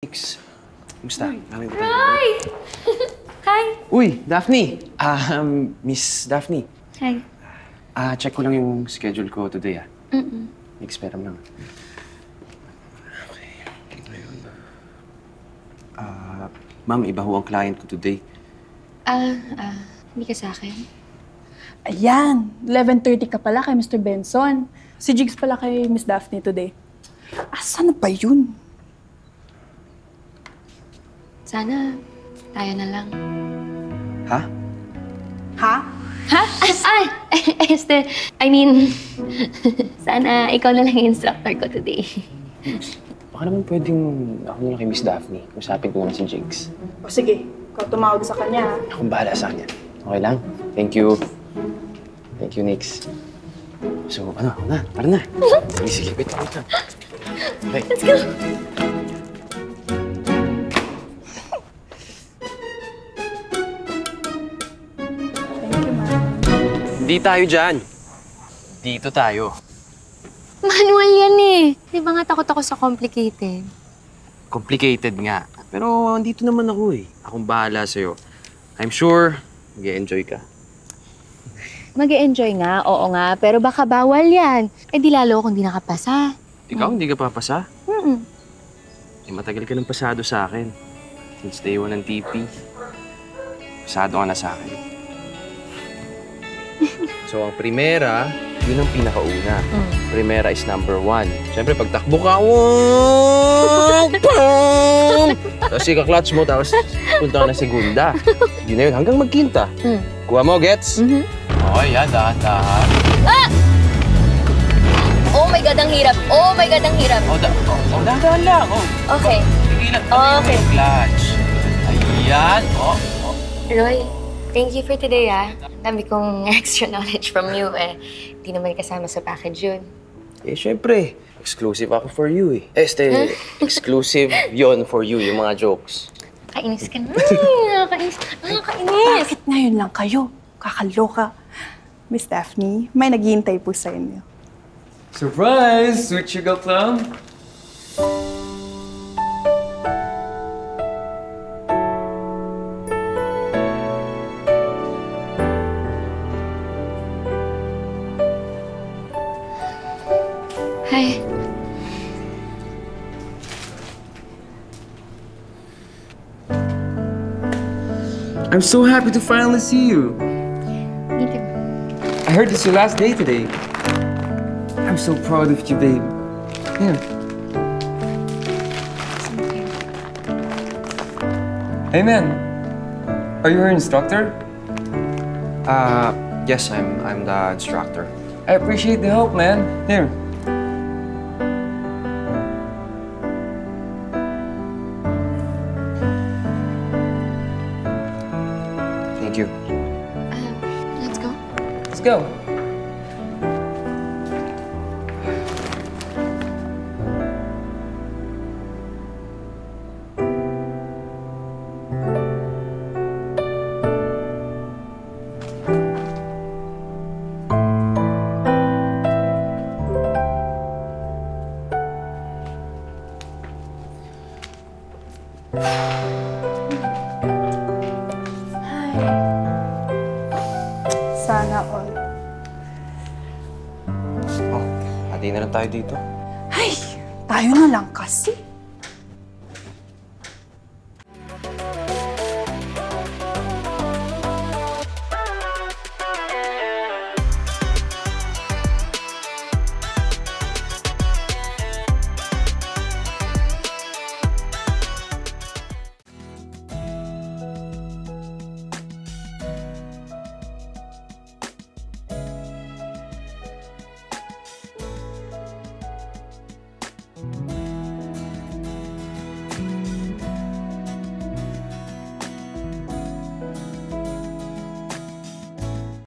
X. Kumusta? Roy! Hi! Uy, Daphne! Miss Daphne. Hi. Check ko lang yung schedule ko today, Mm-mm. Nag-spare lang. Okay. Ngayon. Ma'am, iba ho ang client ko today. Hindi ka sa akin? Ayan, 11:30 ka pala kay Mr. Benson. Si Jigs pala kay Miss Daphne today. Asan na ba yun? Sana tayo na lang. Ha? Ha? Ha? I mean, sana ikaw na lang yung instructor ko today. Baka naman pwedeng ako na lang kay Miss Daphne. Usapin ko na si Jigs. O sige, ikaw tumawag sa kanya. Akong bahala sa kanya. Okay lang? Thank you. Thank you, Nix. So, tara na. Sige, wait lang. Okay. Let's go! Thank you, ma'am. Hindi tayo dyan. Dito tayo. Manual yan eh. Di ba nga takot ako sa complicated? Complicated nga. Pero andito naman ako eh. Akong bahala sa'yo. I'm sure mag-e-enjoy ka. Mag-e-enjoy nga, oo nga. Pero baka bawal yan. Eh di lalo kung di nakapasa. Ikaw, hindi ka papasa? Mm-mm. Eh, matagal ka ng pasado sa akin. Since day 1 ng TP. Pasado ka na sa akin. So, ang primera, yun ang pinakauna. Primera is number 1. Siyempre, pag takbo ka, tapos ika-clutch mo, tapos punta ka na segunda. Yun na yun, hanggang magkinta. Kuha mo, gets? Okay, yan, dahan-dahan. Oh my God, ang hirap. Oh my God, ang hirap. Dahan-dahan lang. Okay. Tigilan, Okay. yung clutch. Ayan, Roy, thank you for today, ah. Dami kong extra knowledge from you, eh. Di naman kasama sa package yun. Eh, syempre, exclusive ako for you, eh. Exclusive yon for you, yung mga jokes. Kainis ka na. Nakakainis. Bakit ngayon lang kayo? Kakaloka. Miss Daphne, may naghihintay po sa inyo. Surprise! Sweet sugar plum? Hi. I'm so happy to finally see you. Me too. I heard it's your last day today. I'm so proud of you, babe. Yeah. Hey, man. Are you her instructor? Yes, I'm the instructor. I appreciate the help, man. Here. Thank you. Let's go. Let's go. Sana all. Hati na lang tayo dito. Ay, tayo na lang kasi.